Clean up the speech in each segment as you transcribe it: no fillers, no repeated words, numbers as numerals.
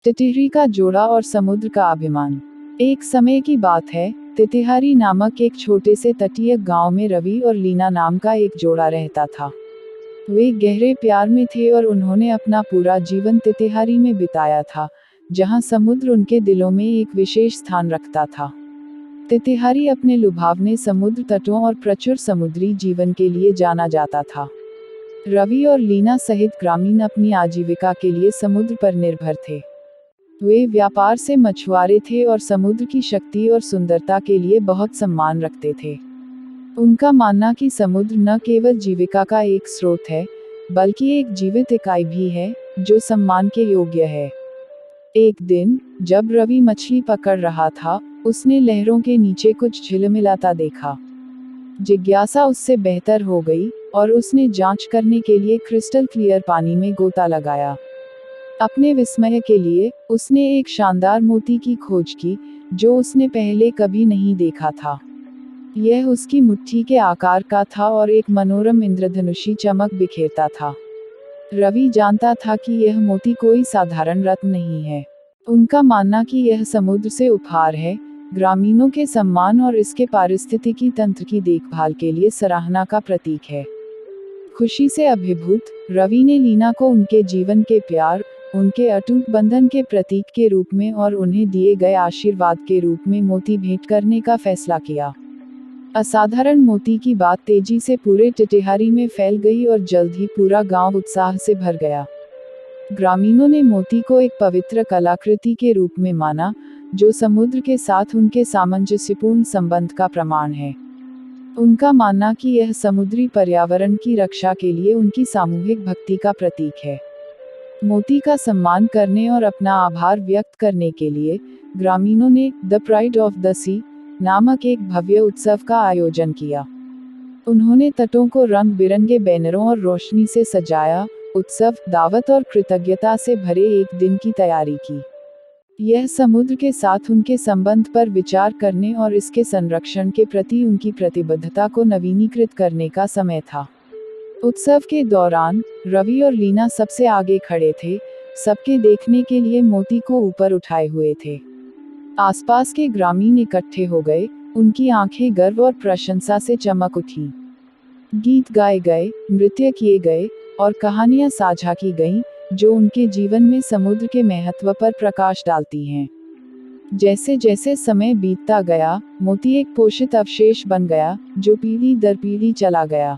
टिटिहरी का जोड़ा और समुद्र का अभिमान। एक समय की बात है, तितिहारी नामक एक छोटे से तटीय गांव में रवि और लीना नाम का एक जोड़ा रहता था। वे गहरे प्यार में थे और उन्होंने अपना पूरा जीवन तितिहारी में बिताया था, जहां समुद्र उनके दिलों में एक विशेष स्थान रखता था। तितिहारी अपने लुभावने समुद्र तटों और प्रचुर समुद्री जीवन के लिए जाना जाता था। रवि और लीना सहित ग्रामीण अपनी आजीविका के लिए समुद्र पर निर्भर थे। वे व्यापार से मछुआरे थे और समुद्र की शक्ति और सुंदरता के लिए बहुत सम्मान रखते थे। उनका मानना कि समुद्र न केवल जीविका का एक स्रोत है, बल्कि एक जीवित इकाई भी है, जो सम्मान के योग्य है। एक दिन, जब रवि मछली पकड़ रहा था, उसने लहरों के नीचे कुछ झिलमिलाता देखा। जिज्ञासा उससे बेहतर हो गई, और उसने जांच करने के लिए क्रिस्टल क्लियर पानी में गोता लगाया। अपने विस्मय के लिए, उसने एक शानदार मोती की खोज की, जो उसने पहले कभी नहीं देखा था। यह उसकी मुट्ठी के आकार का था और एक मनोरम इंद्रधनुषी चमक बिखेरता था। रवि जानता था कि यह मोती कोई साधारण रत्न नहीं है। उनका मानना कि यह समुद्र से उपहार है, ग्रामीणों के सम्मान और इसके पारिस्थितिकी तंत्र की देखभाल के लिए सराहना का प्रतीक है। खुशी से अभिभूत, रवि ने लीना को उनके जीवन के प्यार, उनके अटूट बंधन के प्रतीक के रूप में और उन्हें दिए गए आशीर्वाद के रूप में मोती भेंट करने का फैसला किया। असाधारण मोती की बात तेजी से पूरे टिटिहारी में फैल गई और जल्द ही पूरा गांव उत्साह से भर गया। ग्रामीणों ने मोती को एक पवित्र कलाकृति के रूप में माना, जो समुद्र के साथ उनके सामंजस्यपूर्ण संबंध का प्रमाण है। उनका मानना कि यह समुद्री पर्यावरण की रक्षा के लिए उनकी सामूहिक भक्ति का प्रतीक है। मोती का सम्मान करने और अपना आभार व्यक्त करने के लिए, ग्रामीणों ने द प्राइड ऑफ द सी नामक एक भव्य उत्सव का आयोजन किया। उन्होंने तटों को रंग बिरंगे बैनरों और रोशनी से सजाया, उत्सव, दावत और कृतज्ञता से भरे एक दिन की तैयारी की। यह समुद्र के साथ उनके संबंध पर विचार करने और इसके संरक्षण के प्रति उनकी प्रतिबद्धता को नवीनीकृत करने का समय था। उत्सव के दौरान, रवि और लीना सबसे आगे खड़े थे, सबके देखने के लिए मोती को ऊपर उठाए हुए थे। आसपास के ग्रामीण इकट्ठे हो गए, उनकी आंखें गर्व और प्रशंसा से चमक उठी। गीत गाए गए, नृत्य किए गए, और कहानियां साझा की गईं, जो उनके जीवन में समुद्र के महत्व पर प्रकाश डालती हैं। जैसे जैसे समय बीतता गया, मोती एक पोषित अवशेष बन गया, जो पीढ़ी दर पीढ़ी चला गया।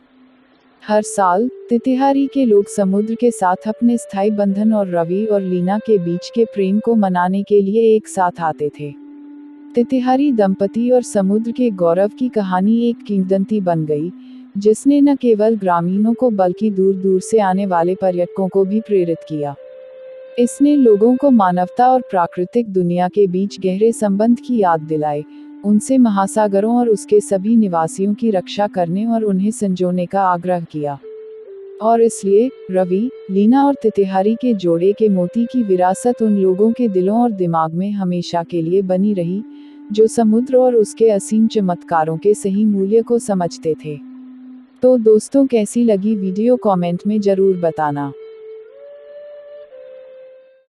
हर साल, तितिहारी के लोग समुद्र के साथ अपने स्थायी बंधन और रवि और लीना के बीच के प्रेम को मनाने के लिए एक साथ आते थे। तितिहारी दंपति और समुद्र के गौरव की कहानी एक किंवदंती बन गई, जिसने न केवल ग्रामीणों को बल्कि दूर दूर से आने वाले पर्यटकों को भी प्रेरित किया। इसने लोगों को मानवता और प्राकृतिक दुनिया के बीच गहरे संबंध की याद दिलाई, उनसे महासागरों और उसके सभी निवासियों की रक्षा करने और उन्हें संजोने का आग्रह किया। और इसलिए, रवि, लीना और तितिहारी के जोड़े के मोती की विरासत उन लोगों के दिलों और दिमाग में हमेशा के लिए बनी रही, जो समुद्र और उसके असीम चमत्कारों के सही मूल्य को समझते थे। तो दोस्तों, कैसी लगी वीडियो कमेंट में जरूर बताना।